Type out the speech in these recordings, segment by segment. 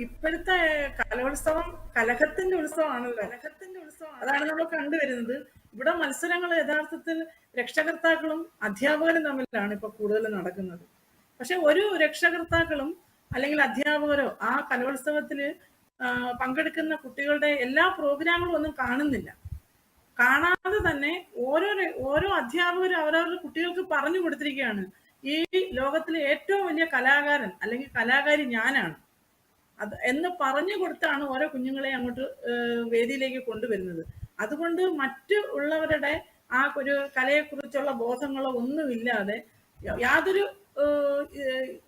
ഇപ്പോഴത്തെ കലോത്സവം കലഹത്തിന്റെ ഉത്സവമാണല്ലോ. അതാണ് നമ്മൾ കണ്ടുവരുന്നത്. ഇവിടെ മത്സരങ്ങൾ യഥാർത്ഥത്തിൽ രക്ഷകർത്താക്കളും അധ്യാപകരും തമ്മിലാണ് ഇപ്പൊ കൂടുതൽ നടക്കുന്നത്. പക്ഷെ ഒരു രക്ഷകർത്താക്കളും അല്ലെങ്കിൽ അധ്യാപകരോ ആ കലോത്സവത്തിൽ പങ്കെടുക്കുന്ന കുട്ടികളുടെ എല്ലാ പ്രോഗ്രാമുകളും ഒന്നും കാണുന്നില്ല. കാണാതെ തന്നെ ഓരോ അധ്യാപകരും അവരവരുടെ കുട്ടികൾക്ക് പറഞ്ഞു കൊടുത്തിരിക്കുകയാണ്, ഈ ലോകത്തിലെ ഏറ്റവും വലിയ കലാകാരൻ അല്ലെങ്കിൽ കലാകാരി ഞാനാണ് അത് എന്ന് പറഞ്ഞു കൊടുത്താണ് ഓരോ കുഞ്ഞുങ്ങളെ അങ്ങോട്ട് വേദിയിലേക്ക് കൊണ്ടുവരുന്നത്. അതുകൊണ്ട് മറ്റു ഉള്ളവരുടെ ആ ഒരു കലയെക്കുറിച്ചുള്ള ബോധങ്ങളോ ഒന്നുമില്ലാതെ യാതൊരു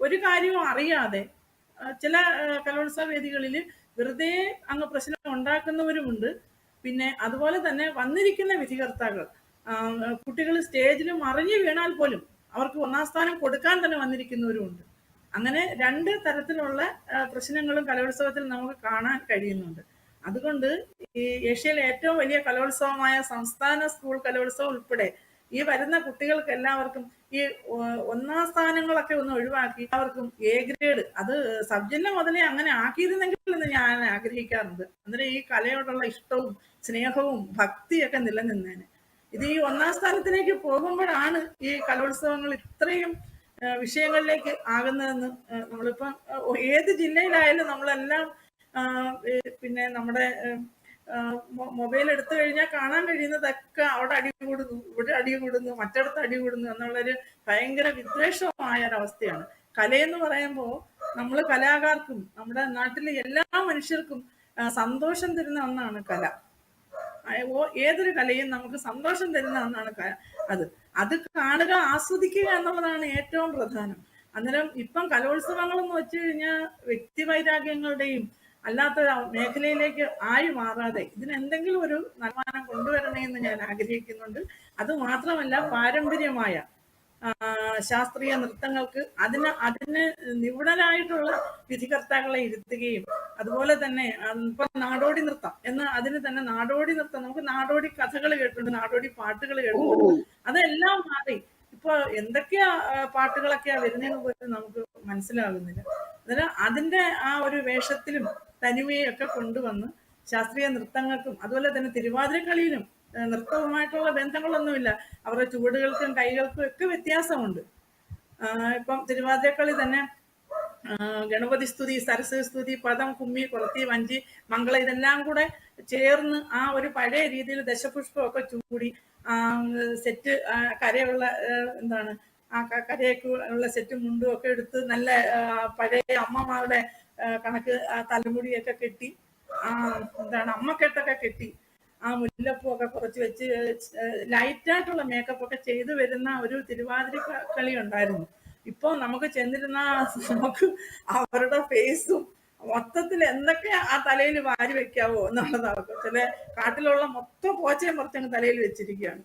ഒരു കാര്യവും അറിയാതെ ചില കലോത്സവ വേദികളിൽ വെറുതെ അങ്ങ് പ്രശ്നം ഉണ്ടാക്കുന്നവരുമുണ്ട്. പിന്നെ അതുപോലെ തന്നെ വന്നിരിക്കുന്ന വിധികർത്താക്കൾ കുട്ടികൾ സ്റ്റേജിൽ മറിഞ്ഞു വീണാൽ പോലും അവർക്ക് ഒന്നാം സ്ഥാനം കൊടുക്കാൻ തന്നെ വന്നിരിക്കുന്നവരുമുണ്ട്. അങ്ങനെ രണ്ട് തരത്തിലുള്ള പ്രശ്നങ്ങളും കലോത്സവത്തിൽ നമുക്ക് കാണാൻ കഴിയുന്നുണ്ട്. അതുകൊണ്ട് ഈ ഏഷ്യയിലെ ഏറ്റവും വലിയ കലോത്സവമായ സംസ്ഥാന സ്കൂൾ കലോത്സവം ഉൾപ്പെടെ ഈ വരുന്ന കുട്ടികൾക്ക് എല്ലാവർക്കും ഈ ഒന്നാം സ്ഥാനങ്ങളൊക്കെ ഒന്ന് ഒഴിവാക്കി അവർക്കും എ ഗ്രേഡ്, അത് സബ് ജില്ല മുതലേ അങ്ങനെ ആക്കിയിരുന്നെങ്കിൽ എന്ന് ഞാൻ ആഗ്രഹിക്കാറുണ്ട്. അന്നേരം ഈ കലയോടുള്ള ഇഷ്ടവും സ്നേഹവും ഭക്തിയൊക്കെ നിലനിന്നേനെ. ഇത് ഈ ഒന്നാം സ്ഥാനത്തിലേക്ക് പോകുമ്പോഴാണ് ഈ കലോത്സവങ്ങൾ ഇത്രയും വിഷയങ്ങളിലേക്ക് ആകുന്നതെന്ന് നമ്മളിപ്പം ഏത് ജില്ലയിലായാലും നമ്മളെല്ലാം പിന്നെ നമ്മുടെ മൊബൈൽ എടുത്തു കഴിഞ്ഞാൽ കാണാൻ കഴിയുന്നതൊക്കെ അവിടെ അടി കൂടുന്നു, ഇവിടെ അടി കൂടുന്നു, മറ്റിടത്ത് അടി കൂടുന്നു എന്നുള്ളൊരു ഭയങ്കര വിദ്വേഷമായ ഒരവസ്ഥയാണ്. കലയെന്ന് പറയുമ്പോൾ നമ്മൾ കലാകാർക്കും നമ്മുടെ നാട്ടിലെ എല്ലാ മനുഷ്യർക്കും സന്തോഷം തരുന്ന ഒന്നാണ് കല. ഏതൊരു കലയും നമുക്ക് സന്തോഷം തരുന്ന ഒന്നാണ് അത് കാണുക, ആസ്വദിക്കുക എന്നുള്ളതാണ് ഏറ്റവും പ്രധാനം. അന്നേരം ഇപ്പം കലോത്സവങ്ങൾ എന്ന് വെച്ച് കഴിഞ്ഞാൽ വ്യക്തിവൈരാഗ്യങ്ങളുടെയും അല്ലാത്ത മേഖലയിലേക്ക് ആയി മാറാതെ ഇതിനെന്തെങ്കിലും ഒരു നിർമ്മാണം കൊണ്ടുവരണേ എന്ന് ഞാൻ ആഗ്രഹിക്കുന്നുണ്ട്. അത് മാത്രമല്ല, പാരമ്പര്യമായ ശാസ്ത്രീയ നൃത്തങ്ങൾക്ക് അതിന് നിപുണരായിട്ടുള്ള വിധികർത്താക്കളെ ഇരുത്തുകയും അതുപോലെ തന്നെ ഇപ്പൊ നാടോടി നൃത്തം എന്ന് അതിന് തന്നെ നാടോടി നൃത്തം, നമുക്ക് നാടോടി കഥകൾ കേട്ടിട്ടുണ്ട്, നാടോടി പാട്ടുകൾ കേട്ടിട്ടുണ്ട്, അതെല്ലാം മാറി ഇപ്പൊ എന്തൊക്കെയാ പാട്ടുകളൊക്കെയാ വരുന്നതെന്ന് പോലും നമുക്ക് മനസ്സിലാകുന്നില്ല. അന്നേരം അതിന്റെ ആ ഒരു വേഷത്തിലും തനിമയും ഒക്കെ കൊണ്ടുവന്ന് ശാസ്ത്രീയ നൃത്തങ്ങൾക്കും അതുപോലെ തന്നെ തിരുവാതിരക്കളിയിലും നൃത്തവുമായിട്ടുള്ള ബന്ധങ്ങളൊന്നുമില്ല. അവരുടെ ചുവടുകൾക്കും കൈകൾക്കും ഒക്കെ വ്യത്യാസമുണ്ട്. ഇപ്പം തിരുവാതിരക്കളി തന്നെ ഗണപതി സ്തുതി, സരസ്വതി സ്തുതി, പദം, കുമ്മി, കുറത്തി, വഞ്ചി, മംഗള ഇതെല്ലാം കൂടെ ചേർന്ന് ആ ഒരു പഴയ രീതിയിൽ ദശപുഷ്പമൊക്കെ ചൂടി സെറ്റ് കരയുള്ള എന്താണ് ആ കരയൊക്കെ ഉള്ള സെറ്റ് മുണ്ടും ഒക്കെ എടുത്ത് നല്ല പഴയ അമ്മമാരുടെ കണക്ക് തലമുടിയൊക്കെ കെട്ടി എന്താണ് അമ്മക്കെട്ടൊക്കെ കെട്ടി ആ മുല്ലപ്പൂ ഒക്കെ കുറച്ച് വെച്ച് ലൈറ്റായിട്ടുള്ള മേക്കപ്പ് ഒക്കെ ചെയ്തു വരുന്ന ഒരു തിരുവാതിര കളി ഉണ്ടായിരുന്നു. ഇപ്പൊ നമുക്ക് ചെന്നിരുന്ന നമുക്ക് അവരുടെ ഫേസും മൊത്തത്തിൽ എന്തൊക്കെ ആ തലയിൽ വാരി വെക്കാവോ എന്നുള്ളത് അവർക്ക് ചില കാട്ടിലുള്ള മൊത്തം പോച്ചയും പുറത്തങ്ങ് തലയിൽ വെച്ചിരിക്കുകയാണ്.